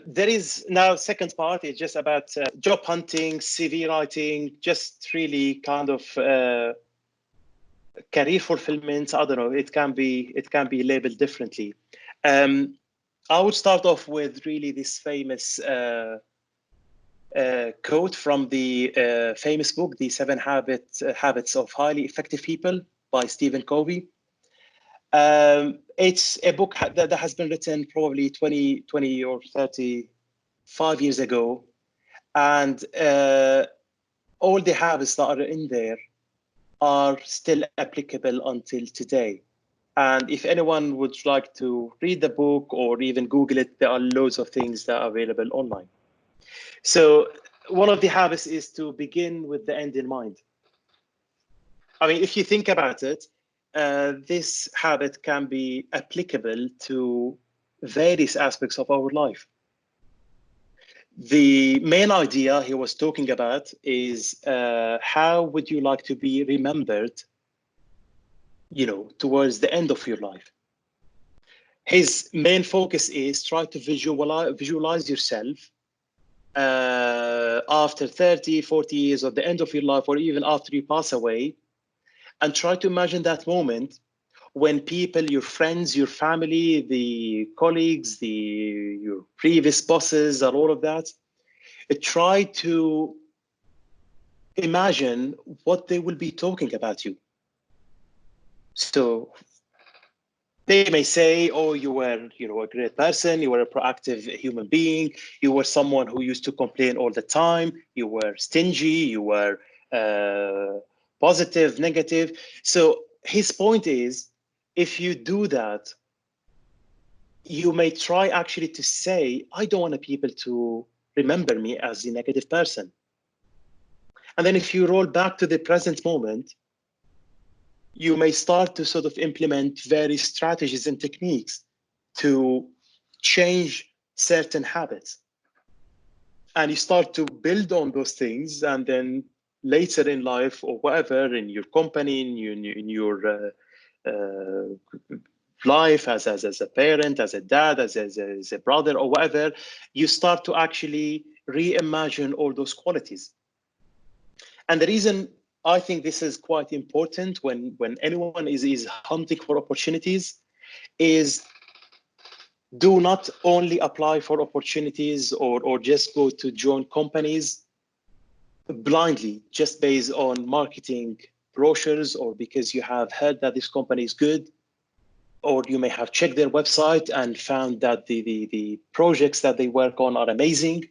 there is now second part is just about job hunting, CV writing, just really kind of career fulfillment. I don't know. It can be labeled differently. I would start off with really this famous quote from the famous book, The 7 Habits of Highly Effective People by Stephen Covey. It's a book that has been written probably 20 or 35 years ago. And all the habits that are in there are still applicable until today. And if anyone would like to read the book or even Google it, there are loads of things that are available online. So one of the habits is to begin with the end in mind. I mean, if you think about it, this habit can be applicable to various aspects of our life. The main idea he was talking about is how would you like to be remembered, towards the end of your life. His main focus is try to visualize yourself after 30, 40 years at the end of your life, or even after you pass away, and try to imagine that moment when people, your friends, your family, the colleagues, your previous bosses, and all of that, try to imagine what they will be talking about you. So they may say, oh, you were, a great person, you were a proactive human being, you were someone who used to complain all the time, you were stingy, you were positive, negative. So his point is, if you do that, you may try actually to say, I don't want people to remember me as a negative person. And then if you roll back to the present moment, you may start to sort of implement various strategies and techniques to change certain habits. And you start to build on those things, and then later in life or whatever, in your company, in your life as a parent, as a dad, as a brother or whatever, you start to actually reimagine all those qualities. And the reason I think this is quite important when anyone is hunting for opportunities is do not only apply for opportunities or just go to join companies blindly, just based on marketing brochures or because you have heard that this company is good, or you may have checked their website and found that the projects that they work on are amazing.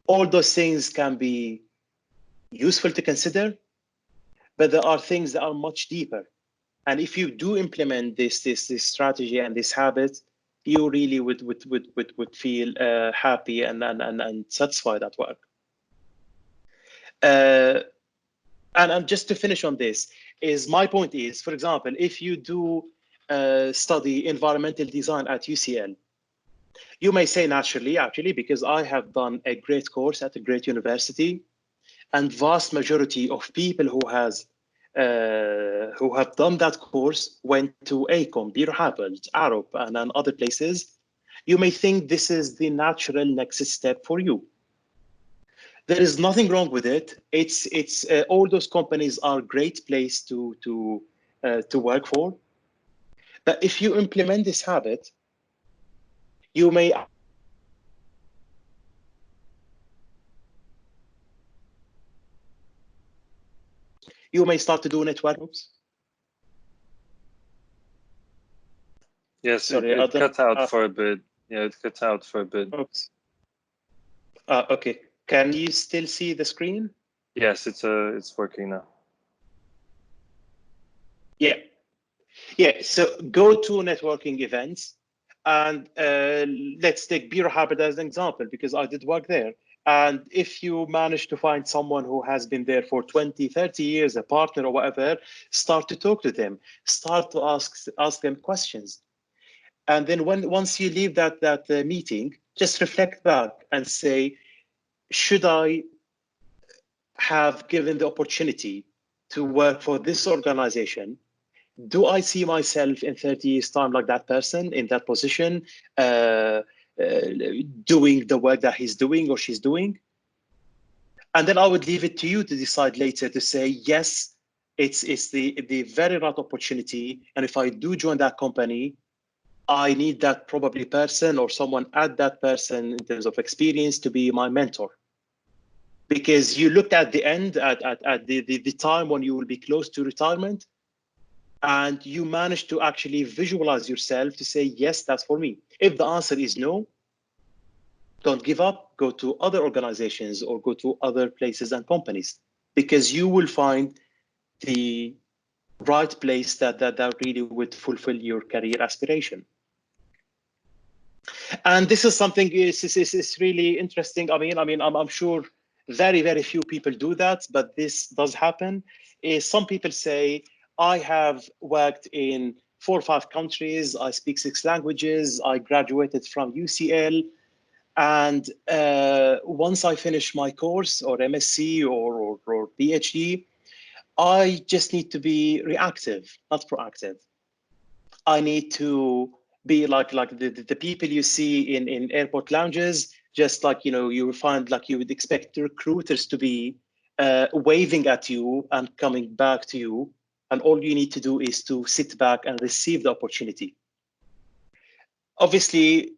All those things can be useful to consider, but there are things that are much deeper. And if you do implement this strategy and this habit, you really would feel happy and satisfied at work. And just to finish on this, my point is, for example, if you do study environmental design at UCL, you may say naturally, actually, because I have done a great course at a great university, and vast majority of people who have done that course went to ACOM, Bir Hapeld, Arab, and other places. You may think this is the natural next step for you. There is nothing wrong with it. It's all those companies are great place to work for. But if you implement this habit, you may start to do network groups. Yes, sorry, it cut out for a bit. Yeah, it cut out for a bit. Oops. Okay. Can you still see the screen? Yes, it's working now. Yeah. So go to networking events, and let's take Bir Hapeld as an example, because I did work there. And if you manage to find someone who has been there for 20, 30 years, a partner or whatever, start to talk to them, start to ask them questions. And then once you leave that meeting, just reflect back and say, should I have given the opportunity to work for this organization? Do I see myself in 30 years' time like that person in that position? doing the work that he's doing or she's doing. And then I would leave it to you to decide later to say, yes, it's the very right opportunity. And if I do join that company, I need that probably person or someone at that person in terms of experience to be my mentor. Because you look at the end, at the time when you will be close to retirement, and you manage to actually visualize yourself to say, yes, that's for me. If the answer is no, don't give up, go to other organizations or go to other places and companies, because you will find the right place that really would fulfill your career aspiration. And this is something is really interesting. I mean, I'm sure very few people do that, but this does happen. Some people say, I have worked in 4 or 5 countries, I speak 6 languages, I graduated from UCL, and once I finish my course or MSc or PhD, I just need to be reactive, not proactive. I need to be like the people you see in airport lounges, just like, you know, you will find like you would expect recruiters to be waving at you and coming back to you. And all you need to do is to sit back and receive the opportunity. Obviously,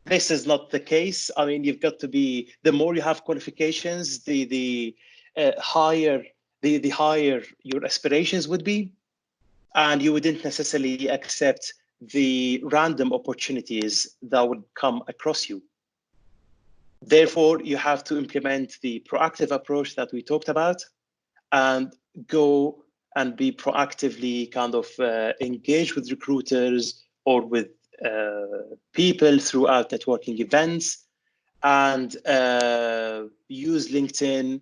this is not the case. I mean, you've got to be, the more you have qualifications, the higher your aspirations would be, and you wouldn't necessarily accept the random opportunities that would come across you. Therefore, you have to implement the proactive approach that we talked about and go and be proactively kind of engage with recruiters or with people throughout networking events, and use LinkedIn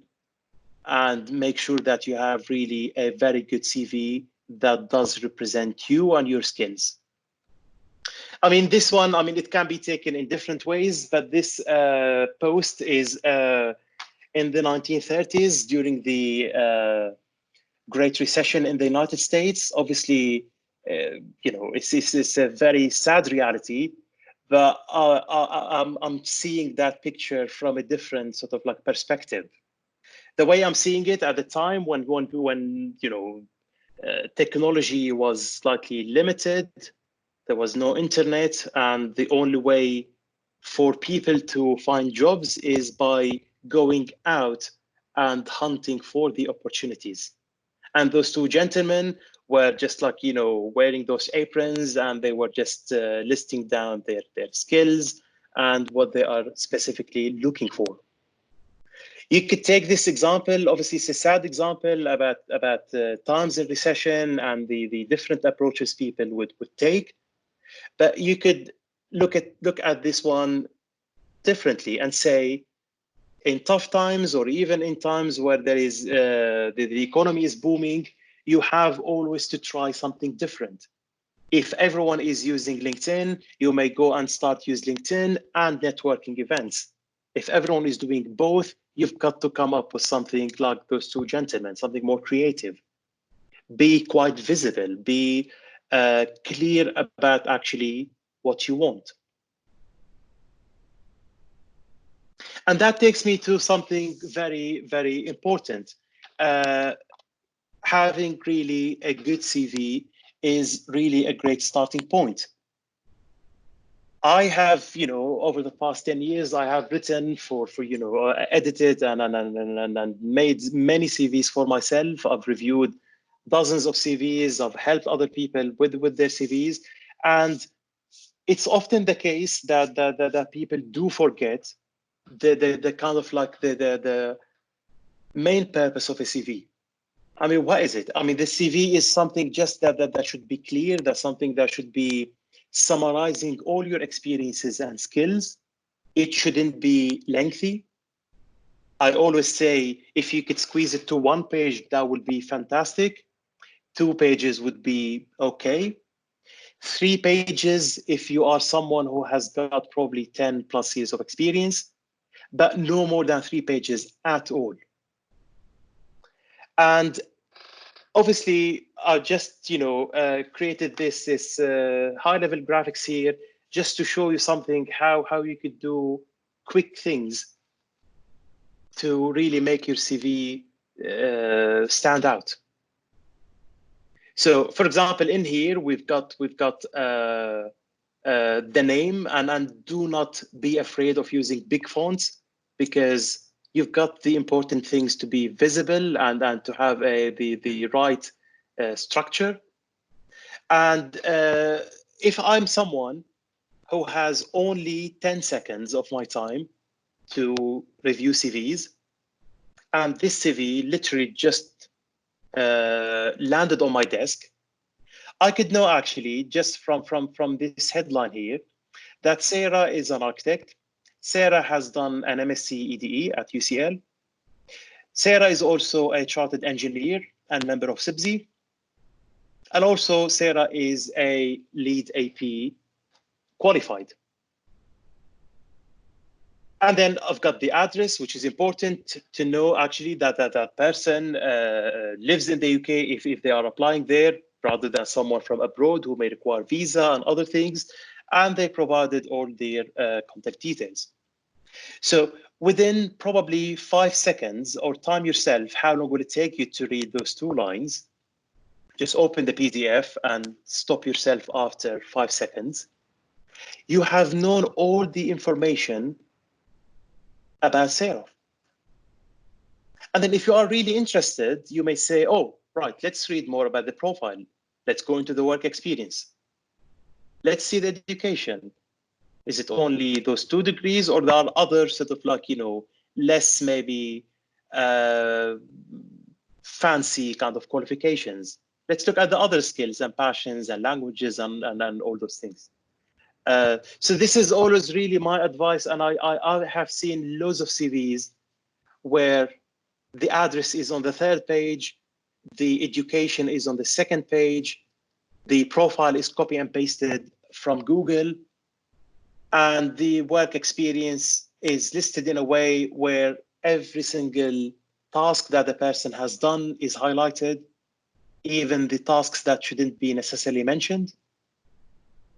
and make sure that you have really a very good CV that does represent you and your skills. I mean, this one, I mean, it can be taken in different ways, but this post is in the 1930s during the Great Recession in the United States. Obviously, you know, it's a very sad reality, but I'm seeing that picture from a different sort of like perspective. The way I'm seeing it at the time when you know, technology was slightly limited, there was no internet, and the only way for people to find jobs is by going out and hunting for the opportunities. And those 2 gentlemen were just like, you know, wearing those aprons, and they were just listing down their skills and what they are specifically looking for. You could take this example. Obviously, it's a sad example about times in recession and the different approaches people would take. But you could look at this one differently and say, in tough times or even in times where there is the economy is booming, you have always to try something different. If everyone is using LinkedIn, you may go and start use LinkedIn and networking events. If everyone is doing both, you've got to come up with something like those 2 gentlemen, something more creative. Be quite visible, be clear about actually what you want. And that takes me to something very important. Having really a good CV is really a great starting point. I have, you know, over the past 10 years, I have written for you know, edited and made many CVs for myself. I've reviewed dozens of CVs. I've helped other people with their CVs. And it's often the case that people do forget the kind of like the main purpose of a CV. I mean, what is it? I mean, the CV is something just that should be clear. That's something that should be summarizing all your experiences and skills. It shouldn't be lengthy. I always say, if you could squeeze it to 1 page, that would be fantastic. 2 pages would be okay. 3 pages if you are someone who has got probably 10 plus years of experience, but no more than 3 pages at all. And obviously, I just, you know, created this high-level graphics here just to show you something, how you could do quick things to really make your CV stand out. So, for example, in here we've got the name, and do not be afraid of using big fonts, because you've got the important things to be visible and to have the right structure. And if I'm someone who has only 10 seconds of my time to review CVs, and this CV literally just landed on my desk, I could know actually just from this headline here that Sarah is an architect. Sarah has done an MSc EDE at UCL. Sarah is also a chartered engineer and member of SIBSI. And also Sarah is a lead AP qualified. And then I've got the address, which is important to know actually that that person lives in the UK if they are applying there, rather than someone from abroad who may require visa and other things. And they provided all their contact details. So within probably 5 seconds, or time yourself, how long will it take you to read those 2 lines? Just open the PDF and stop yourself after 5 seconds. You have known all the information about Sarah. And then if you are really interested, you may say, oh, right, let's read more about the profile. Let's go into the work experience. Let's see the education. Is it only those 2 degrees, or there are other sort of like, less maybe fancy kind of qualifications? Let's look at the other skills and passions and languages and all those things. So this is always really my advice, and I have seen loads of CVs where the address is on the 3rd page, the education is on the 2nd page, the profile is copy and pasted from Google, and the work experience is listed in a way where every single task that the person has done is highlighted, even the tasks that shouldn't be necessarily mentioned.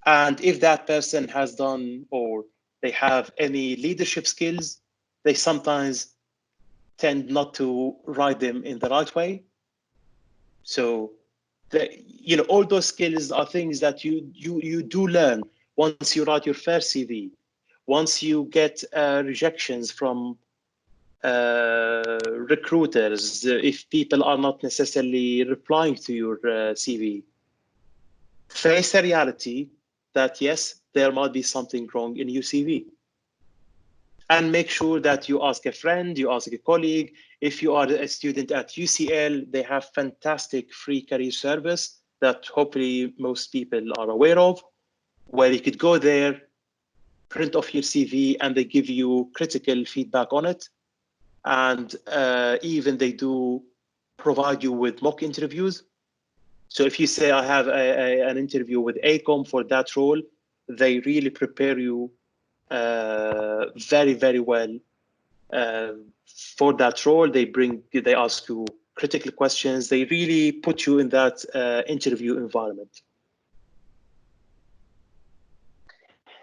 And if that person has done, or they have any leadership skills, they sometimes tend not to write them in the right way. So, all those skills are things that you do learn once you write your first CV, once you get rejections from recruiters, if people are not necessarily replying to your CV. Face the reality that yes, there might be something wrong in your CV. And make sure that you ask a friend, you ask a colleague. If you are a student at UCL, they have fantastic free career service that hopefully most people are aware of, where you could go there, print off your CV, and they give you critical feedback on it. And even they do provide you with mock interviews. So if you say, I have an interview with ACOM for that role, they really prepare you very, very well for that role. They ask you critical questions. They really put you in that interview environment.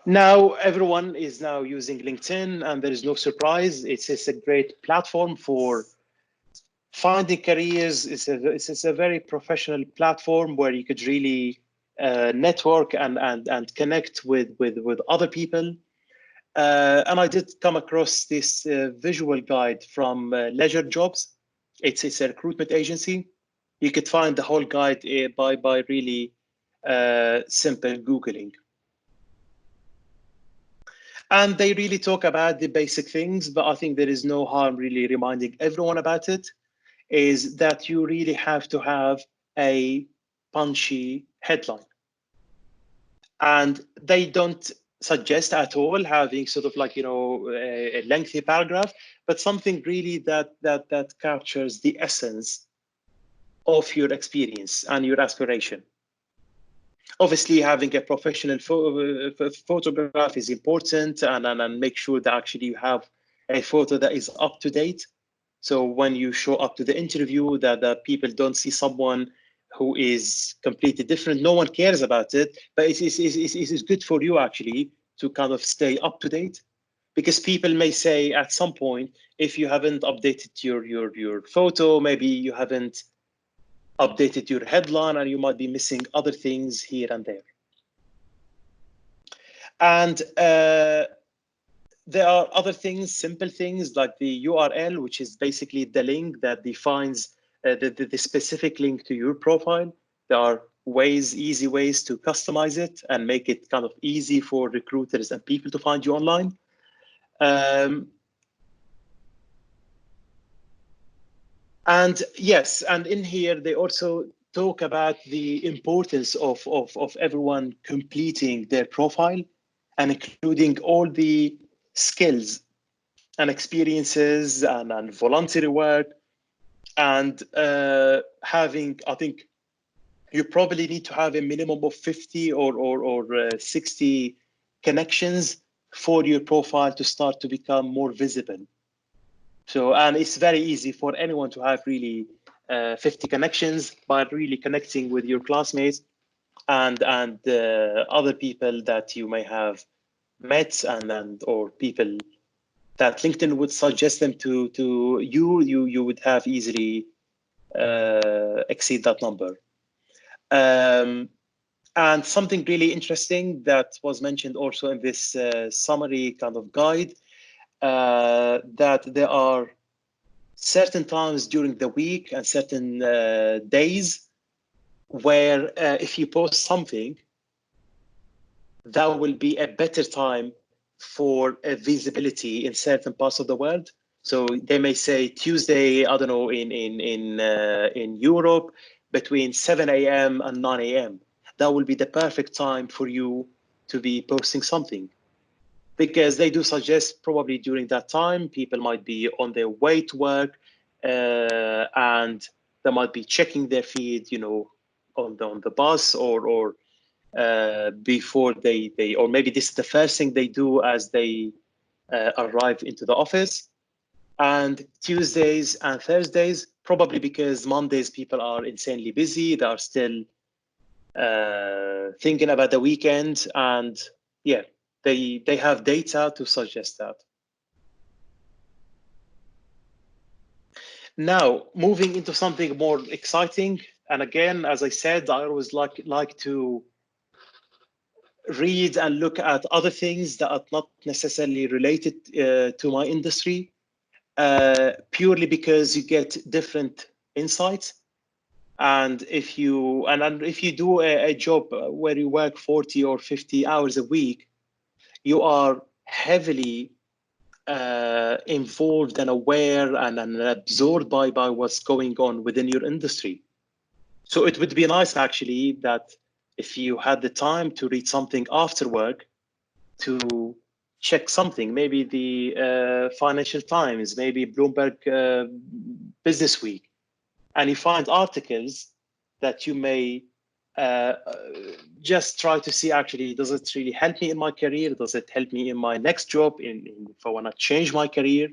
Now, everyone is now using LinkedIn, and there is no surprise. It's a great platform for finding careers. It's a very professional platform where you could really network and connect with other people. And I did come across this visual guide from Leisure Jobs. It's a recruitment agency. You could find the whole guide by really simple Googling. And they really talk about the basic things, but I think there is no harm really reminding everyone about it, is that you really have to have a punchy headline. And they don't suggest at all having sort of like, a lengthy paragraph, but something really that captures the essence of your experience and your aspiration. Obviously, having a professional photograph is important, and make sure that actually you have a photo that is up to date. So when you show up to the interview, that people don't see someone who is completely different. No one cares about it, but it's good for you actually to kind of stay up to date, because people may say at some point, if you haven't updated your photo, maybe you haven't updated your headline, and you might be missing other things here and there. And there are other things, simple things like the URL, which is basically the link that defines the specific link to your profile. There are ways, easy ways to customize it and make it kind of easy for recruiters and people to find you online. And yes, and in here, they also talk about the importance of everyone completing their profile and including all the skills and experiences and voluntary work, and having, I think you probably need to have a minimum of 50 or 60 connections for your profile to start to become more visible. So, and it's very easy for anyone to have really 50 connections by really connecting with your classmates and other people that you may have met, and or people that LinkedIn would suggest them to you would have easily exceed that number. And something really interesting that was mentioned also in this summary kind of guide, that there are certain times during the week and certain days where if you post something, that will be a better time for visibility in certain parts of the world. So they may say Tuesday, I don't know, in Europe, between 7 a.m. and 9 a.m. That will be the perfect time for you to be posting something, because they do suggest probably during that time people might be on their way to work, and they might be checking their feed, you know, on the bus or before they or maybe this is the first thing they do as they arrive into the office. And Tuesdays and Thursdays, probably because Mondays people are insanely busy, they are still thinking about the weekend, and yeah, they have data to suggest that. Now, moving into something more exciting, and again, as I said, I always like to read and look at other things that are not necessarily related to my industry, purely because you get different insights. And if you do a job where you work 40 or 50 hours a week, you are heavily involved and aware and absorbed by what's going on within your industry. So it would be nice actually that if you had the time to read something after work, to check something, maybe the Financial Times, maybe Bloomberg Business Week, and you find articles that you may just try to see, actually, does it really help me in my career? Does it help me in my next job, if I want to change my career?